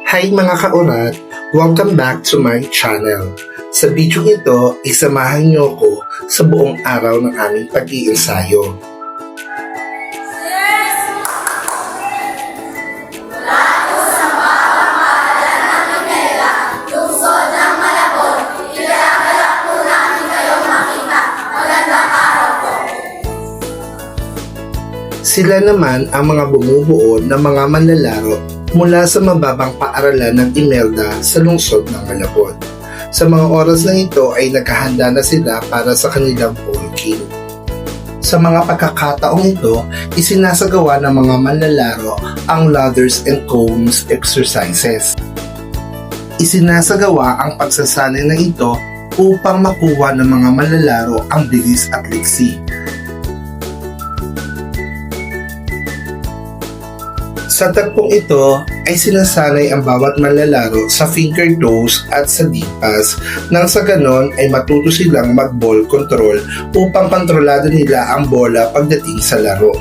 Hi mga kaurat! Welcome back to my channel. Sa video ito, isamahan niyo ko sa buong araw ng aming pag-iensayo. Sila naman ang mga bumubuo ng mga manlalaro mula sa mababang paaralan ng Imelda sa lungsod ng Malabon. Sa mga oras na ito ay naghahanda na sila para sa kanilang polking. Sa mga pagkakataong ito, isinasagawa ng mga manlalaro ang ladders and cones exercises. Isinasagawa ang pagsasanay na ito upang makuha ng mga manlalaro ang bilis at liksi. Sa tagpong ito ay sinasanay ang bawat manlalaro sa finger toes at sa dipas nang sa ganon ay matuto silang mag-ball control upang kontrolado nila ang bola pagdating sa laro.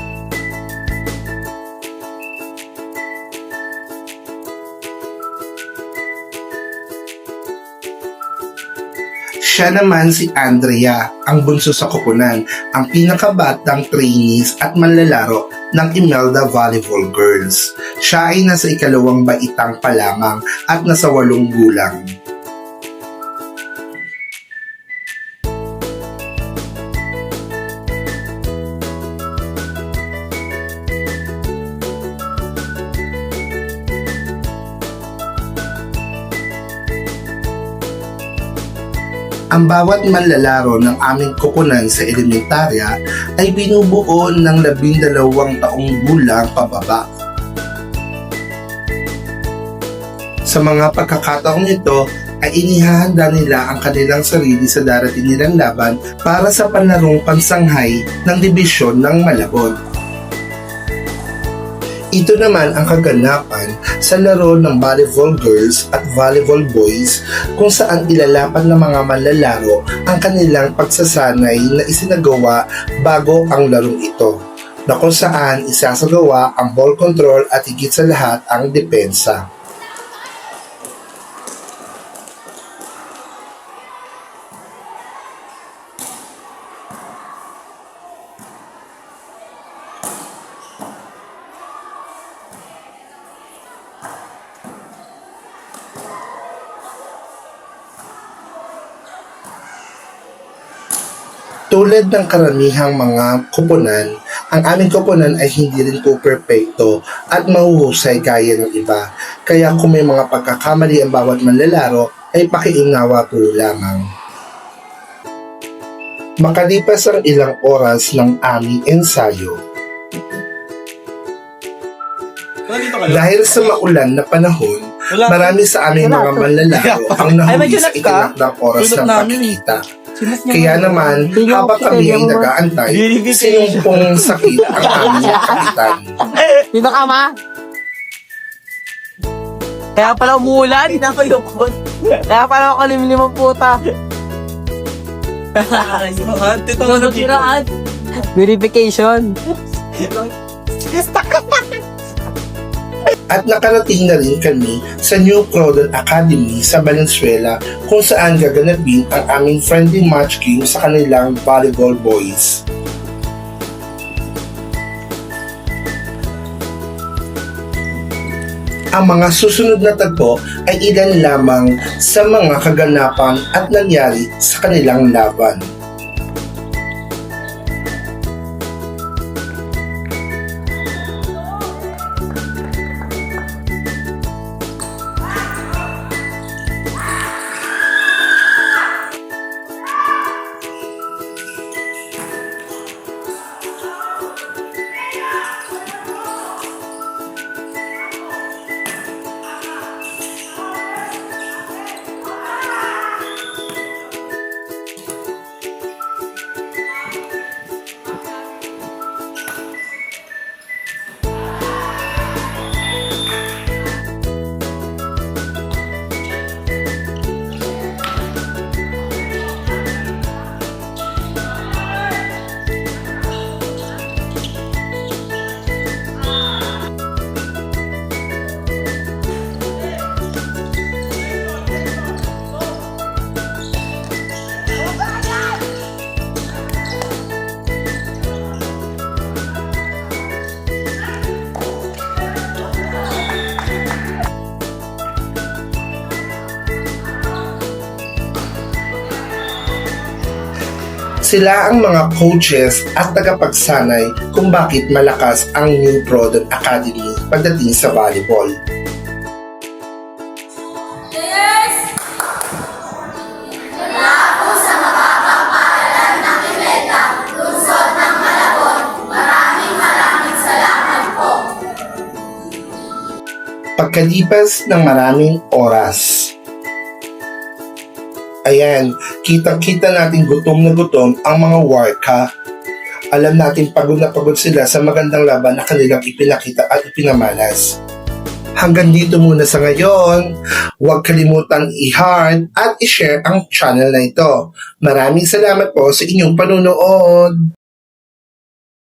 Siya naman si Andrea, ang bunso sa koponan, ang pinakabatang trainees at manlalaro ng Imelda Volleyball Girls. Siya ay nasa ikalawang baitang pa lamang at nasa 8 gulang. Ang bawat manlalaro ng aming koponan sa elementarya ay binubuo ng 12 taong gulang pababa. Sa mga pagkakataong ito ay inihahanda nila ang kanilang sarili sa darating nilang laban para sa panlarong pansanghay ng dibisyon ng Malabon. Ito naman ang kaganapan sa laro ng volleyball girls at volleyball boys kung saan ilalaban ng mga manlalaro ang kanilang pagsasanay na isinagawa bago ang larong ito, na kung saan isasagawa ang ball control at higit sa lahat ang depensa. Tulad ng karamihang mga koponan, ang aming koponan ay hindi rin po perpekto at mahuhusay gaya ng iba. Kaya kung may mga pagkakamali ang bawat manlalaro, ay pakiunawa po lamang. Makalipas ang ilang oras ng aming ensayo, dahil sa maulan na panahon, marami sa aming mga manlalaro ang nahuli sa itinakdang oras ng pagkikita. Kaya naman, habang kami ay nag-aantay, sinumpong sakit ang aming kapitan. Dito ka, ma? Kaya pala umuulan, nakayukot. Kaya pala ako limlimang puta. Verification. At nakarating na rin kami sa New Croydon Academy sa Valenzuela kung saan gaganapin ang aming friendly match game sa kanilang volleyball boys. Ang mga susunod na tagpo ay ilan lamang sa mga kaganapan at nangyari sa kanilang laban. Sila ang mga coaches at tagapagsanay kung bakit malakas ang New Prodon Academy pagdating sa volleyball. Pagkalipas ng maraming oras, ayan, kitang-kita natin gutom na gutom ang mga warka. Alam natin pagod na pagod sila sa magandang laban na kanilang ipinakita at ipinamalas. Hanggang dito muna sa ngayon. Huwag kalimutang i-heart at i-share ang channel na ito. Maraming salamat po sa inyong panunood.